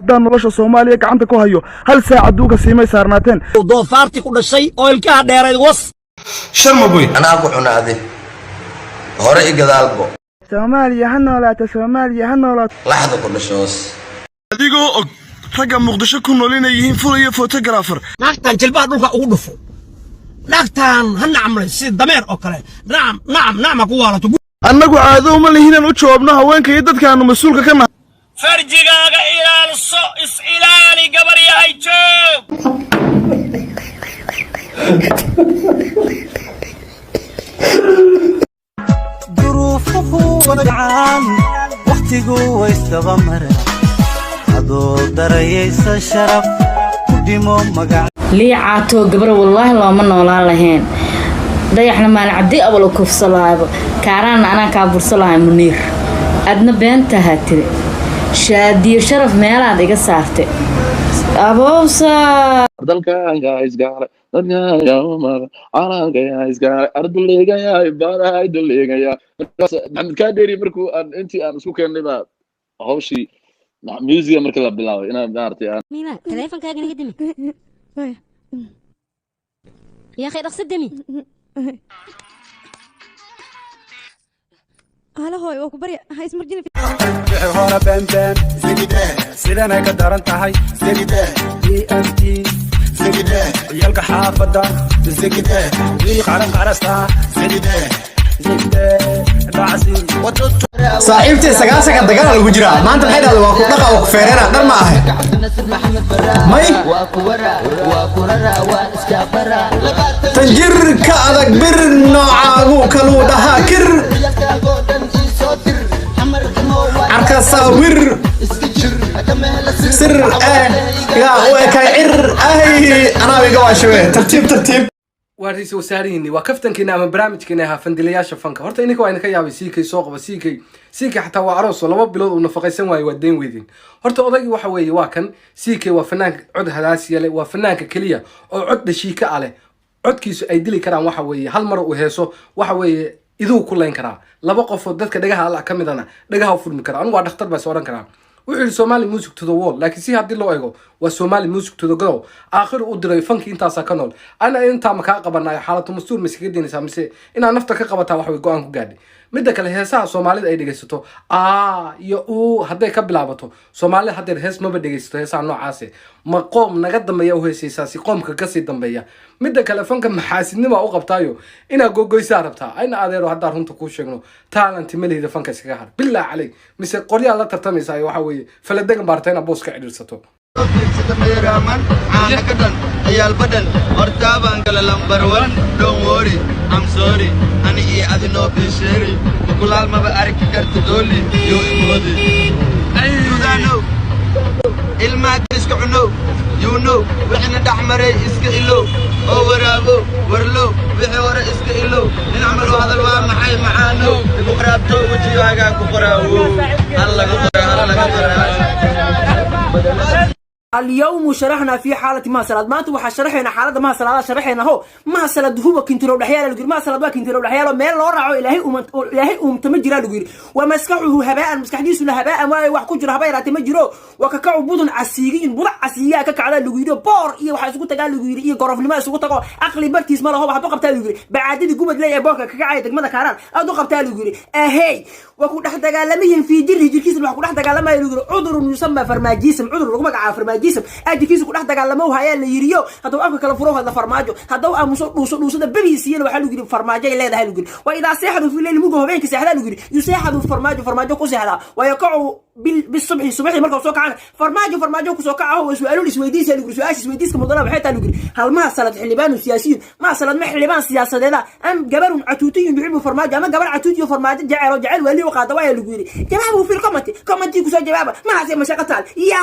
دان nolosha Soomaaliya gacanta ku hayo hal saacad duuga siimay saarnaateen doofaarti ku dhashay oo ilkaha dheereed was sharma boy anaa ku cunaaday hore igadaalbo Soomaaliya ha noolaato laxda ku dhashoos adigoo og ragga Muqdisho ku nool inay yihiin fulayo photographer naagtan jilbaha dhulka ugu dhufo naagtan ha nacmlay si dameer oo kale naam ku waalato annagu caado uma lehinan u joobno haweenka iyo dadkaanu mas'uulka ka nahay farjigaaga ilaalso is ilaali gabar yahay joog duruufuhu wadacaan waqtigu waystaba mara adoo darayaysa sharaf ku dhimo magac liicaato gabar wallaahi looma noolaan lahayn dayaxna maalin cabdi abal u kufsalaayba kaaraan anaa kaa bursalahay muniir adna beenta haatire shaadiyo sharaf meelaad iga saartay abowsa dalkan guys gaar dadka umar aanan guys gaar arduleega yaay baarahay duleega maxamed ka dheeri markuu aan intii aan isku keenay ba hawshii music marka la bilaabay inaan maartay ميما تليفونكaaga naga dimi يا اخي رخص دمي هلا هوي وكو بري هاي اسمرجيني هورا بام بام زيده سيدنا كدرنت هاي زيده دي ام تي زيده يلقى حافظه زيده لي قرن قرستا زيده صاحبتي سغاسك دغال lagu jira maanta maxay dhahday waa ku dhaqa oo ku feerena dhar ma ahay may tanjir ka adag bir noocagu kalu dhaha kir arka sawir sir ya way ka ay ana wiga waashwe tartiib وارث وساريني وكفتن كنا من برامج كنا فندلياش فنك هرت إنك وإنك يا بسيكي سوق سيكي حتى وعروس ولا ببلود ونفقي سنواي ودين ويدين هرت أضيق وحوي واكن سيكي وفنان عد هلاسي وفنان كلية أو عد شيكة عليه عد كيس أيدلي كرام وحوي هالمرة وهيسو وحوي إذو كلين كرام لبقى فضلت كدجها على كم دنا دجها فول مكرام أنا وعد أختار بس وران كرام وحول Somali music to the wall لكن سي هادي لو ايغو وا Somali music to the grow اخر او دري فنك انت سكنول انا انت ما ka qabanay xaalado masuul miskiidinaysa mise ina nafta ka qabata wax way go'aan ku gaadhay midda kale heesaha Soomaalida ay dhageysato iyo haday ka bilaabato Soomaalida haday hees ma dhageysato heesaha noocaas ma qoom naga dambeeya oo heesaysaasi qoomka ka sii dambeeya midda kale fanka maxaasidnimo u qabtaayo ina gogoysa rabtaa ayna adeero hadaa runta ku sheegno talent ma leeyahay fanka iskaga har bilaa calay mise qoryaal la tartamaysa waxa weeye faladegan baartayna boos ka cidhirsato عيال بدن ارتابان قال نمبر 1 don't worry I'm sorry انا اي ادنو بشيري وكل ما بارك كرت دولي يو امودي ايوه نو الماكس كعنو يو نو وحنا دحمري اسك إلو او ورابو ورلو وحي ورا اسك إلو نعملوا هذا الوام محي معانو بقرابتو وجيواغا كقراو الله اليوم شرحنا في حالة ما سلاد ما توحى شرحنا حالة ما سلاد شرحنا هو ما سلاد هو كنت لو الحياة لقول ما سلاد ما كنت لو الحياة ما لو رعوا إلهي تمجرا لقول ومسكعه هباء مسكحديس ولا هباء ما وحكوا جرا هباء تمجرا وككعوا بدن عسيرين بدع عسيرية ككعلا لقول بار إيه وحاسقوا تقال لقول إيه قرف لما سقوا تقال عقلي برتيس ما له هو حتوقف تقال لقول بعدين يقوم تلاقي باكا كعايتك ما ذكران أتوقف تقال لقول هاي وكل حد قال لمين في جره جركيس وكل حد قال لما يقول عذر يسمى فرماجيسم عذر رقمك عافر جيسم أجيكيس كل حد قال لما هو هيا اللي يريو هذا أبغى كلام فروه هذا فرماجو هذا أمس ده ببيسيل وحلو جري فرماجة لا ده حلو جري وإذا ساحدوا في الليل مجو هبين كساحدوا جري يساحدوا فرماجو كساحدا ويقعوا بالصبح مركب سوق عن فرماجو كسوق هو سؤالوا السويديس اللي يقول سؤال السويديس كمضرب حتى اللي يقول هل ما صلت حلبان وسياسيين ما صلت محلبان سياسة ده أم جبروا عتوتين بيحبوا فرماجة أما جبر عتوتي وفرماجة جعلوا ولي وقاطوا اللي يقول جماعة في القمة كومنتي كسر جوابه ما هذا مشاكل يا